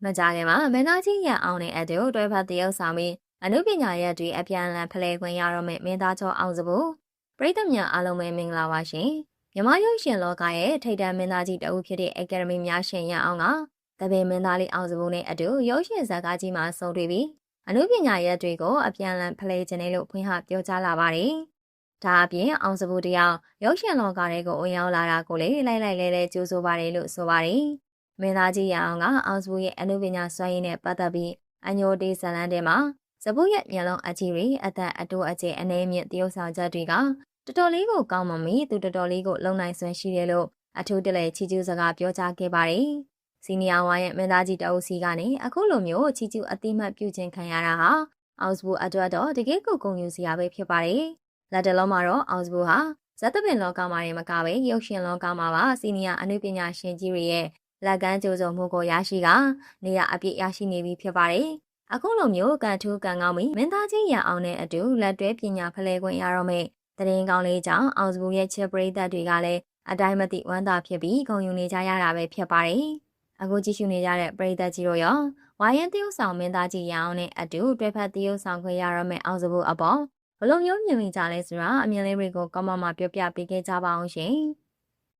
မကြခင်မှာမင်းသားကြီးရန်အောင်နဲ့အတူတွဲဖက်တရုပ်ဆောင်ပြီးအနုပညာရပ်တွေအပြန်အလှန်ဖလှယ်ခွင့်ရတော့မယ့်မင်းသားကျော်အောင်စဖို့ပရိသတ်များအားလုံးပဲမင်္ဂလာပါရှင်မြမရုပ်ရှင်လောကရဲ့ထိပ်တန်းမင်းသားကြီးတဦးဖြစ်တဲ့အကယ်ဒမီများရှင်ရန်အောင်ကတပည့်မင်းသားလေးအောင်စဖို့နဲ့အတူရုပ်ရှင်ဇာတ်ကားကြီးမှာဆုံတွေ့ပြီးအနုပညာရပ်တွေကိုအပြန်အလှန်ဖလှယ်ခြင်းလို့ဖွင့်ဟပြောကြားလာပါတယ်ဒါအပြင်အောင်စဖို့တယောက်ရုပ်ရှင်လောကတွေကိုဝင်ရောက်လာတာကိုလည်းလိုက်လဲကြိုးဆိုပါတယ်လို့ဆိုပါတယ်မင်းသားကြီးရအောင်ကအောင်စဖို့ရဲ့အနုပညာစွမ်းရည်နဲ့ပတ်သက်ပြီးအညိုတေးဇလန်းထဲမှာစပုတ်ရဲ့မျက်လုံးအကြည့်တွေအသက်အတိုးအကျဲအနေမြင့်တရုပ်ဆောင်ချက်တွေကတော်တော်လေးကိုကောင်းမမီသူတော်တော်လေးကိုလုံနိုင်စွမ်းရှိတယ်လို့အထူးတလဲချီကျူးစကားပြောကြားခဲ့ပါတယ်။စီနီယာဝါရဲ့မင်းသားကြီးတအုပ်စီကနေအခုလိုမျိုးချီကျူးအတိမတ်ပြုခြင်းခံရတာဟာအောင်စဖို့အတွက်တော့တကယ်ကိုဂုဏ်ယူစရာပဲဖြစ်ပါတယ်။လက်တလုံးမှာတော့အောင်စဖို့ဟာဇတ်သပင်လောကမှာနေမကပဲရုပ်ရှင်လောကမှာပါစီနီယာအနုပညာရှင်ကြီးတွေရဲ့လက်ကမ်းကြိုးစုံမှုကိုရရှိကနေရအပြည့်ရရှိနေပြီဖြစ်ပါတယ်။အခုလိုမျိုးကန်ထူးကန်ကောင်းပြီးမင်းသားကြီးရအောင်တဲ့အတူလက်တွဲပညာဖလှယ်ခွင့်ရတော့မယ့်တရင်ကောင်းလေးကြောင့်အောင်စဘူးရဲ့ချစ်ပရိသတ်တွေကလည်းအတိုင်းမသိဝမ်းသာဖြစ်ပြီးဂုဏ်ယူနေကြရတာပဲဖြစ်ပါတယ်။အခုကြည့်ရှုနေကြတဲ့ပရိသတ်ကြီးတို့ရောဝိုင်းရင်တရုတ်ဆောင်မင်းသားကြီးရအောင်နဲ့အတူတွဲဖက်တရုတ်ဆောင်ခွင့်ရတော့မယ့်အောင်စဘူးအပေါ်ဘယ်လိုမျိုးမြင်မိကြလဲဆိုတာအမြင်လေးတွေကိုကောမန့်မှာပြောပြပေးခဲ့ကြပါအောင်ရှင်။